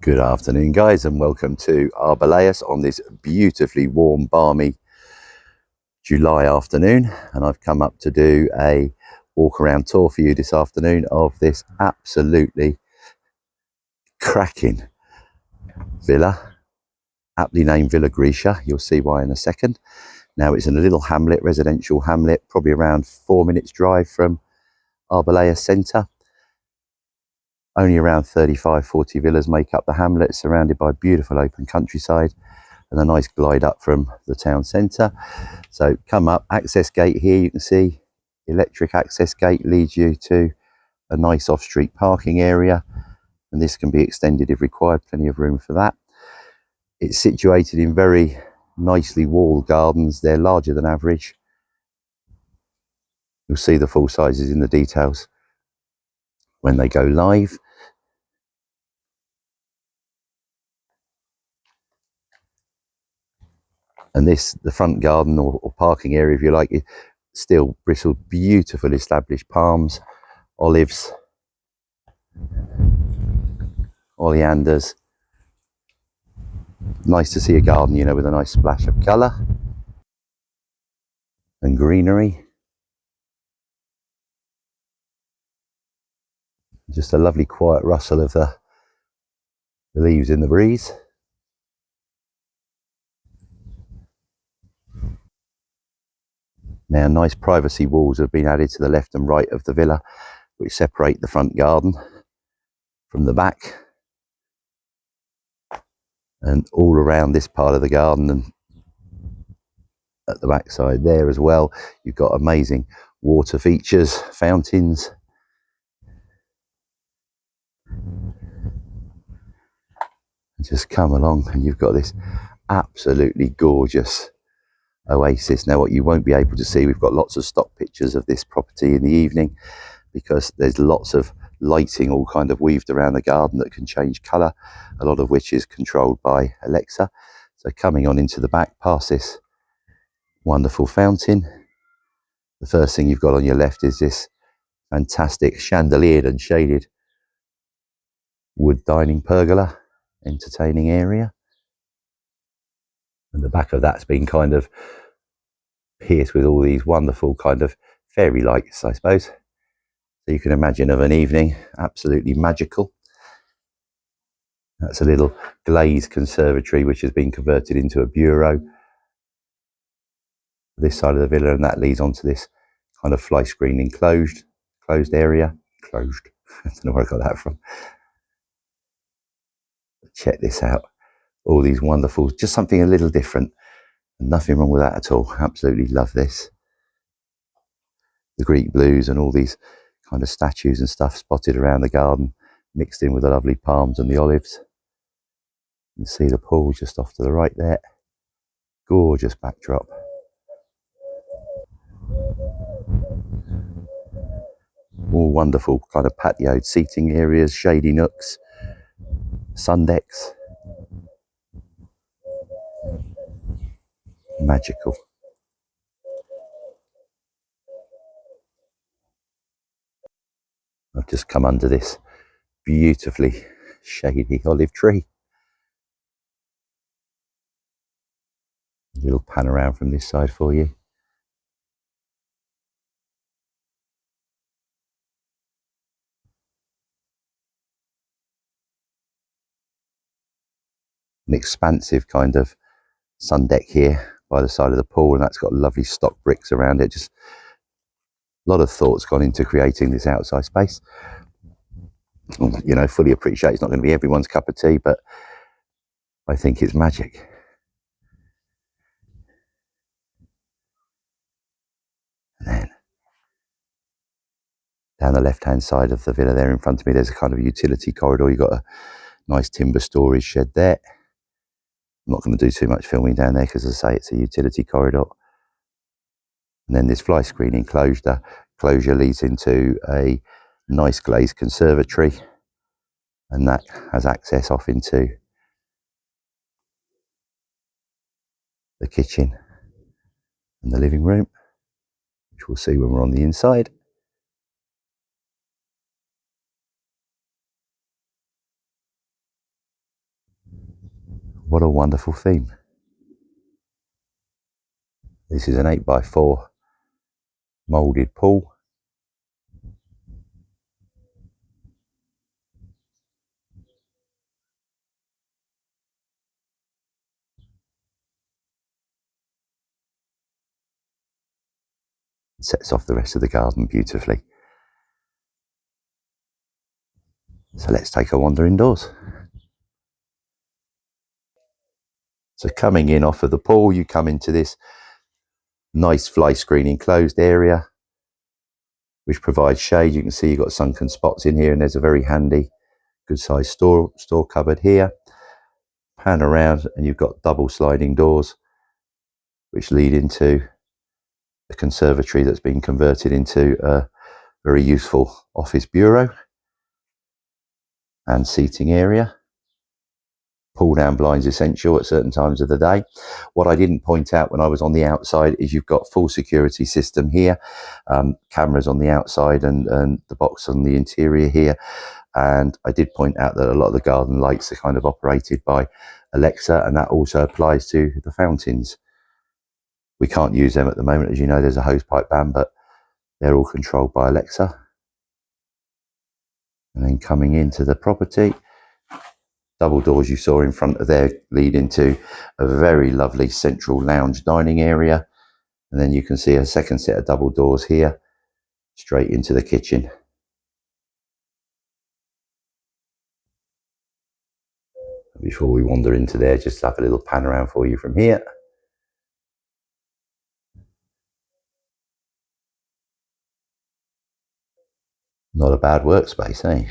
Good afternoon, guys, and welcome to Arboleas on this beautifully warm, balmy July afternoon. And I've come up to do a walk around tour for you this afternoon of this absolutely cracking villa, aptly named Villa Grecia. You'll see why in a second. Now, it's in a little hamlet, residential hamlet, probably around 4 minutes drive from Arboleas centre. Only around 35-40 villas make up the hamlet, surrounded by beautiful open countryside and a nice glide up from the town centre. So come up, access gate here, you can see electric access gate leads you to a nice off-street parking area, and this can be extended if required, plenty of room for that. It's situated in very nicely walled gardens. They're larger than average. You'll see the full sizes in the details when they go live. And this, the front garden or parking area, if you like, is still bristled, beautiful established palms, olives, oleanders. Nice to see a garden, you know, with a nice splash of colour and greenery. Just a lovely quiet rustle of the leaves in the breeze. Now, nice privacy walls have been added to the left and right of the villa, which separate the front garden from the back. And all around this part of the garden and at the back side there as well, you've got amazing water features, fountains. Just come along and you've got this absolutely gorgeous oasis. Now, what you won't be able to see, we've got lots of stock pictures of this property in the evening because there's lots of lighting all kind of weaved around the garden that can change colour, a lot of which is controlled by Alexa. So coming on into the back past this wonderful fountain, the first thing you've got on your left is this fantastic chandeliered and shaded wood dining pergola entertaining area, and the back of that's been kind of pierced with all these wonderful kind of fairy lights, I suppose. So you can imagine of an evening absolutely magical. That's a little glazed conservatory which has been converted into a bureau this side of the villa, and that leads onto this kind of fly screen enclosed area. Closed. I don't know where I got that from. Check this out. All these wonderful, just something a little different. Nothing wrong with that at all. Absolutely love this. The Greek blues and all these kind of statues and stuff spotted around the garden, mixed in with the lovely palms and the olives. You can see the pool just off to the right there. Gorgeous backdrop. All wonderful kind of patioed seating areas, shady nooks, sun decks. Magical. I've just come under this beautifully shady olive tree. A little pan around from this side for you. An expansive kind of sun deck here by the side of the pool, and that's got lovely stock bricks around it. Just a lot of thought's gone into creating this outside space. You know, fully appreciate it's not going to be everyone's cup of tea, but I think it's magic. And then down the left-hand side of the villa there in front of me, there's a kind of utility corridor. You've got a nice timber storage shed there. I'm not going to do too much filming down there because, as I say, it's a utility corridor. And then this fly screen enclosure leads into a nice glazed conservatory, and that has access off into the kitchen and the living room, which we'll see when we're on the inside. What a wonderful theme. This is an 8x4 moulded pool. It sets off the rest of the garden beautifully. So let's take a wander indoors. So coming in off of the pool, you come into this nice fly screen enclosed area, which provides shade. You can see you've got sunken spots in here, and there's a very handy, good sized store cupboard here. Pan around and you've got double sliding doors, which lead into the conservatory that's been converted into a very useful office bureau and seating area. Pull down blinds essential at certain times of the day. What I didn't point out when I was on the outside is you've got full security system here, cameras on the outside and the box on the interior here. And I did point out that a lot of the garden lights are kind of operated by Alexa, and that also applies to the fountains. We can't use them at the moment, as you know, there's a hosepipe ban, but they're all controlled by Alexa. And then coming into the property, double doors you saw in front of there lead into a very lovely central lounge dining area. And then you can see a second set of double doors here, straight into the kitchen. Before we wander into there, just have a little pan around for you from here. Not a bad workspace, eh?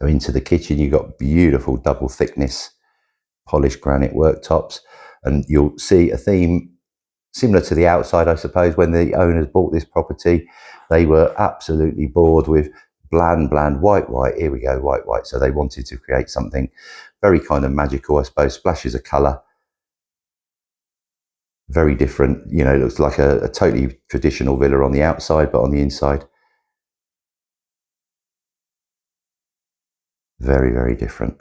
So into the kitchen, you've got beautiful double thickness polished granite worktops, and you'll see a theme similar to the outside, I suppose. When the owners bought this property, they were absolutely bored with bland white. Here we go, white. So they wanted to create something very kind of magical, I suppose, splashes of colour, very different. You know, it looks like a totally traditional villa on the outside, but on the inside, very, very different.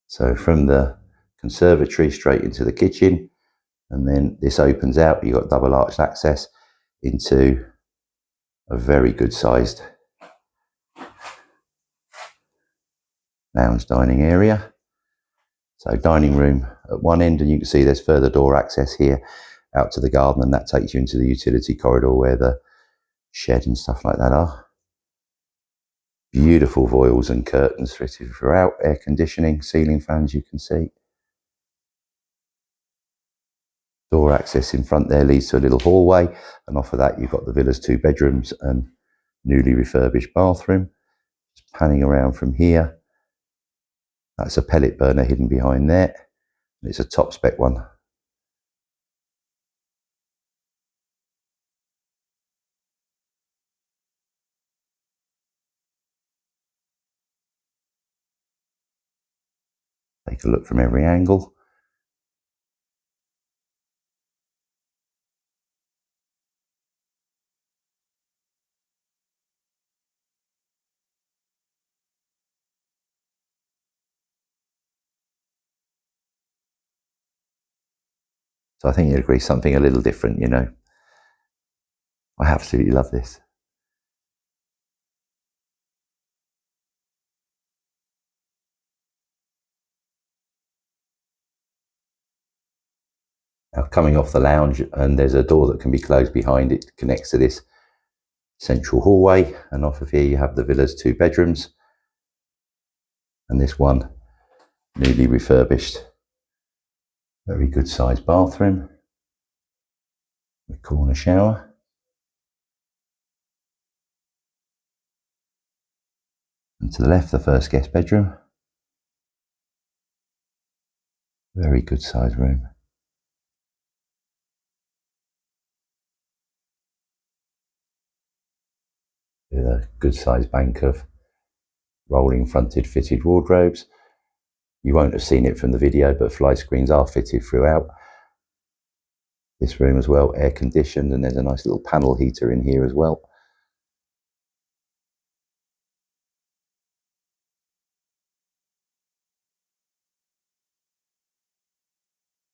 So from the conservatory straight into the kitchen, and then this opens out. You've got double arched access into a very good sized lounge dining area. So dining room at one end, and you can see there's further door access here out to the garden, and that takes you into the utility corridor where the shed and stuff like that are. Beautiful voiles and curtains fitted throughout, air conditioning, ceiling fans you can see. Door access in front there leads to a little hallway, and off of that you've got the villa's 2 bedrooms and newly refurbished bathroom. Just panning around from here, that's a pellet burner hidden behind there. It's a top spec one. Take a look from every angle. So I think you'd agree, something a little different, you know. I absolutely love this. Now coming off the lounge, and there's a door that can be closed behind it, connects to this central hallway, and off of here you have the villa's 2 bedrooms and this one newly refurbished, very good sized bathroom, the corner shower. And to the left, the first guest bedroom. Very good sized room. With a good sized bank of rolling fronted fitted wardrobes. You won't have seen it from the video, but fly screens are fitted throughout. This room as well, air conditioned, and there's a nice little panel heater in here as well.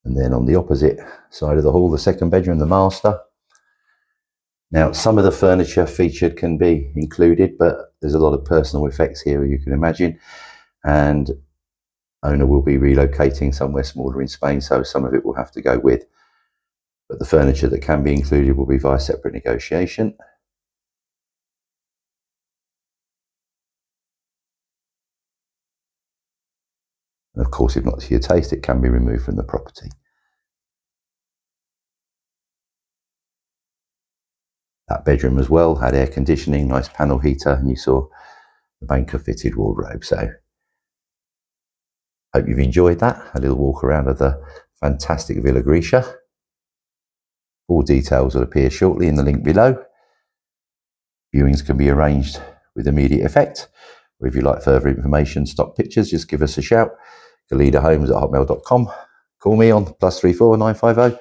And then on the opposite side of the hall, the second bedroom, the master. Now, some of the furniture featured can be included, but there's a lot of personal effects here, you can imagine. And owner will be relocating somewhere smaller in Spain, so some of it will have to go with. But the furniture that can be included will be via separate negotiation. And of course, if not to your taste, it can be removed from the property. That bedroom as well had air conditioning, nice panel heater, and you saw the banker fitted wardrobe. So hope you've enjoyed that. A little walk around of the fantastic Villa Grecia. All details will appear shortly in the link below. Viewings can be arranged with immediate effect. Or if you'd like further information, stock pictures, just give us a shout. Calida Homes at hotmail.com. Call me on +34 950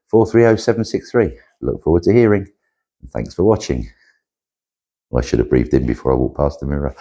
430 763. Look forward to hearing. Thanks for watching. I should have breathed in before I walked past the mirror.